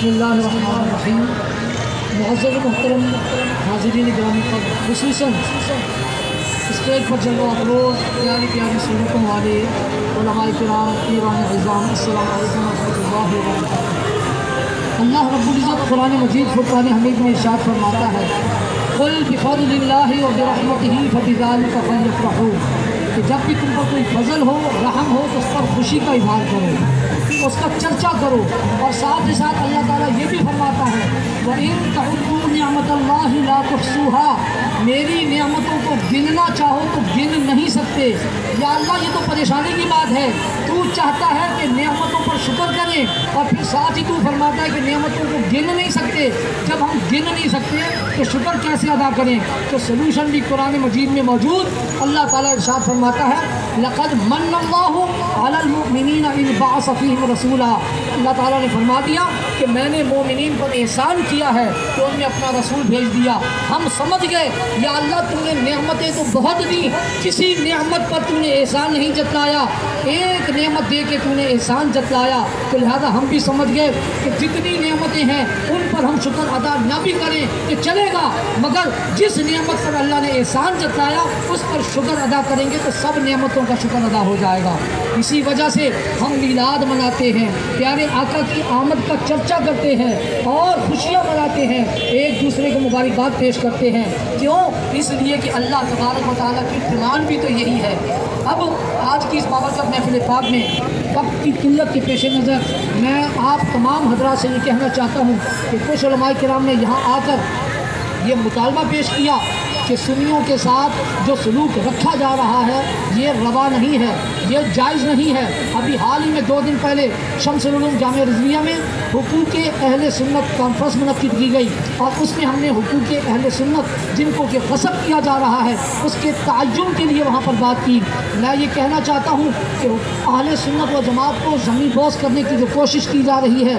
بسم اللہ الرحمن الرحیم۔ معزز محترم حاضرین گرامی قدر، خصوصاً اسٹیج پر چلو افروز پیاری پیاری صورتوں والے علماء کرام پیران عظام، السلام علیکم ورحمۃ اللہ وبرکاتہ۔ اللہ رب العزت قرآن مجید فرقان حمید میں ارشاد فرماتا ہے، قل بفضل اللہ وبرحمتہ فبذلک فلیفرحوا، کہ جب بھی تم پر کوئی فضل ہو، رحم ہو تو اس پر خوشی کا اظہار کرو، اس کا چرچا کرو۔ اور ساتھ ہی ساتھ اللہ تعالیٰ یہ بھی فرماتا ہے، وَإِن تَعُدُّوا نِعْمَةَ اللَّهِ لَا تُحْصُوهَا، میری نعمتوں کو گننا چاہو تو گن نہیں سکتے۔ یا اللہ یہ تو پریشانی کی بات ہے، تو چاہتا ہے کہ نعمتوں پر شکر کریں اور پھر ساتھ ہی تو فرماتا ہے کہ نعمتوں کو گن نہیں سکتے۔ جب ہم گن نہیں سکتے تو شکر کیسے ادا کریں؟ تو سلوشن بھی قرآن مجید میں موجود۔ اللہ تعالیٰ ارشاد فرماتا ہے، لَقَدْ مَنَّ اللَّهُ عَلَى الْمُؤْمِنِينَ إِذْ بَعَثَ فِيهِمْ رَسُولًا، اللہ تعالیٰ نے فرما دیا کہ میں نے مومنین پر احسان کیا ہے کہ ان میں اپنا رسول بھیج دیا۔ ہم سمجھ گئے یا اللہ تو نے نعمتیں تو بہت دی، کسی نعمت پر تو نے احسان نہیں جتلایا، ایک نعمت دے کے تو نے احسان جتلایا، تو لہذا ہم بھی سمجھ گئے کہ جتنی نعمتیں ہیں ان پر ہم شکر ادا نہ بھی کریں کہ چلے گا، مگر جس نعمت پر اللہ نے احسان جتلایا اس پر شکر ادا کریں گے تو سب نعمتوں کا شکر ادا ہو جائے گا۔ اسی وجہ سے ہم میلاد مناتے ہیں، پیارے آقا کی آمد کا چرچا کرتے ہیں اور خوشیاں مناتے ہیں، ایک دوسرے کو مبارکباد پیش کرتے ہیں۔ کیوں؟ اس لیے کہ اللہ تبارک و تعالیٰ کی ڈیمانڈ بھی تو یہی ہے۔ اب آج کی اس بابرکت محفل پاک میں وقت کی قلت کے پیش نظر میں آپ تمام حضرات سے یہ کہنا چاہتا ہوں کہ کچھ علماء کرام نے یہاں آ کر یہ مطالبہ پیش کیا کہ سنیوں کے ساتھ جو سلوک رکھا جا رہا ہے یہ روا نہیں ہے، یہ جائز نہیں ہے۔ ابھی حال ہی میں 2 دن پہلے شمس العلوم جامعہ رضویہ میں حقوق اہل سنت کانفرنس منعقد کی گئی اور اس میں ہم نے حقوق اہل سنت جن کو کہ غصب کیا جا رہا ہے اس کے تعین کے لیے وہاں پر بات کی۔ میں یہ کہنا چاہتا ہوں کہ اہل سنت و جماعت کو زمین بوس کرنے کی جو کوشش کی جا رہی ہے،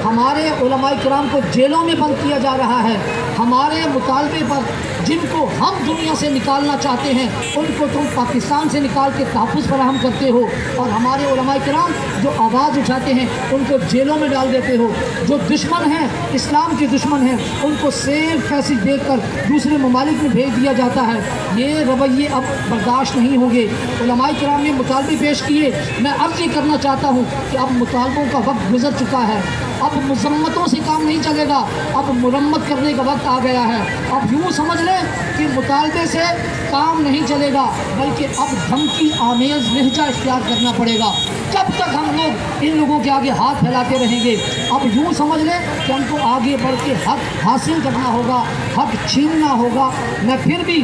ہمارے علماء کرام کو جیلوں میں بند کیا جا رہا ہے، ہمارے مطالبے پر جن کو ہم دنیا سے نکالنا چاہتے ہیں ان کو تم پاکستان سے نکال کے تحفظ فراہم کرتے ہو، اور ہمارے علماء کرام جو آواز اٹھاتے ہیں ان کو جیلوں میں ڈال دیتے ہو۔ جو دشمن ہیں، اسلام کے دشمن ہیں، ان کو سیف پیسج دے کر دوسرے ممالک میں بھیج دیا جاتا ہے۔ یہ رویے اب برداشت نہیں ہوں گے۔ علماء کرام نے مطالبے پیش کیے، میں عرض یہ کرنا چاہتا ہوں کہ اب مطالبوں کا وقت گزر چکا ہے، اب مذمتوں سے کام نہیں چلے گا، اب مرمت کرنے کا وقت آ گیا ہے۔ اب یوں سمجھ لیں کہ مطالبے سے کام نہیں چلے گا، بلکہ اب دھمکی آمیز لہجہ اختیار کرنا پڑے گا۔ جب تک ہم لوگ ان لوگوں کے آگے ہاتھ پھیلاتے رہیں گے، اب یوں سمجھ لیں کہ ہم کو آگے بڑھ کے حق حاصل کرنا ہوگا، حق چھیننا ہوگا۔ میں پھر بھی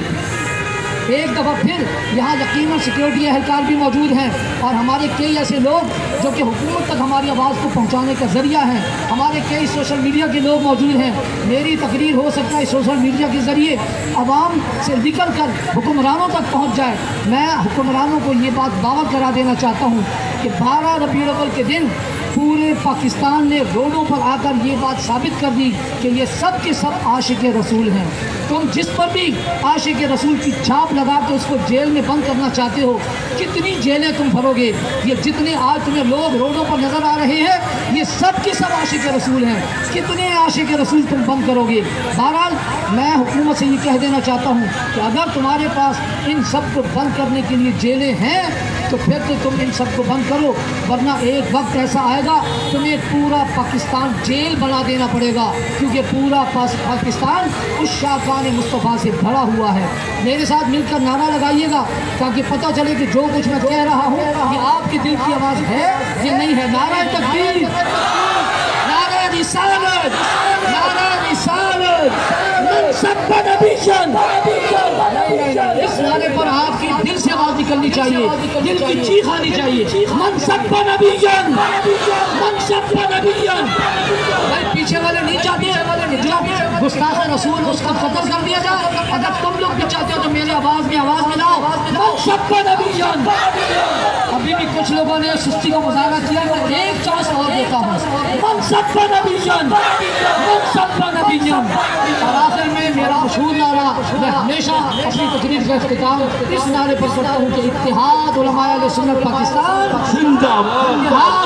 ایک دفعہ پھر یہاں یقیناً سیکیورٹی اہلکار بھی موجود ہیں اور ہمارے کئی ایسے لوگ جو کہ حکومت تک ہماری آواز کو پہنچانے کا ذریعہ ہیں، ہمارے کئی سوشل میڈیا کے لوگ موجود ہیں۔ میری تقریر ہو سکتا ہے سوشل میڈیا کے ذریعے عوام سے نکل کر حکمرانوں تک پہنچ جائے۔ میں حکمرانوں کو یہ بات باور کرا دینا چاہتا ہوں کہ 12 ربیع الاول کے دن پورے پاکستان نے روڈوں پر آ کر یہ بات ثابت کر دی کہ یہ سب کے سب عاشق رسول ہیں۔ تم جس پر بھی عاشق رسول کی چھاپ لگا کے اس کو جیل میں بند کرنا چاہتے ہو، کتنی جیلیں تم بھرو گے؟ یہ جتنے آج تمہیں لوگ روڈوں پر نظر آ رہے ہیں یہ سب کے سب عاشق رسول ہیں، کتنے عاشق رسول تم بند کرو گے؟ بہرحال میں حکومت سے یہ کہہ دینا چاہتا ہوں کہ اگر تمہارے پاس ان سب کو بند کرنے کے لیے جیلیں ہیں تو پھر تو تم ان سب کو بند کرو، ورنہ ایک وقت ایسا آئے گا تمہیں پورا پاکستان جیل بنا دینا پڑے گا، کیونکہ پورا پاکستان اس شاقان مصطفیٰ سے بھرا ہوا ہے۔ میرے ساتھ مل کر نعرہ لگائیے گا تاکہ پتہ چلے کہ جو کچھ میں کہہ رہا ہوں یہ آپ کے دل کی آواز ہے یا نہیں ہے۔ نعرہ تکبیر، نعرہ رسالت، نعرہ رسالت، من سب نبیًا، اس نعرے پر آپ کی دل سے آواز نکلنی چاہیے، دل کی چیخ آنی چاہیے، من سب نبیًا، من سب نبیًا۔ بھائی پیچھے والے نہیں چاہتے جو گستاخ رسول اس کا قتل کر دیا جائے؟ اگر تم لوگ بھی چاہتے ہو تو میری آواز میں آواز ملاؤ، من سب نبیًا۔ ابھی بھی کچھ لوگوں نے سستی کا مظاہرہ کیا، میں ایک چانس اور دیتا ہوں، من سب نبیًا، من سب نبیًا۔ اور آخر میں میرا مشہور نعرہ، میں ہمیشہ اپنی تقریر کا اختتام اس نعرے پر کرتا ہوں کہ اتحاد علماء اہل سنت پاکستان زندہ باد، اتحاد